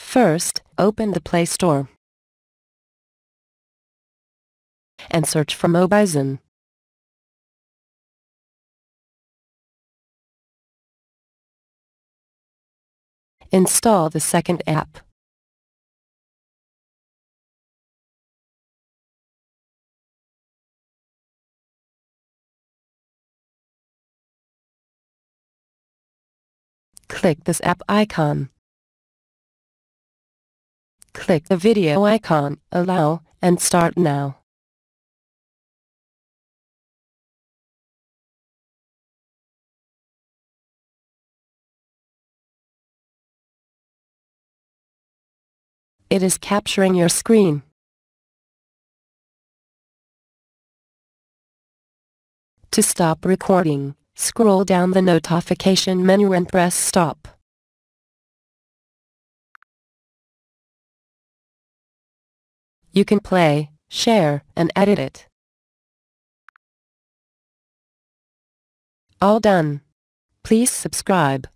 First, open the Play Store and search for Mobizen. Install the second app. Click this app icon. Click the video icon, allow, and start now. It is capturing your screen. To stop recording, scroll down the notification menu and press stop. You can play, share, and edit it. All done. Please subscribe.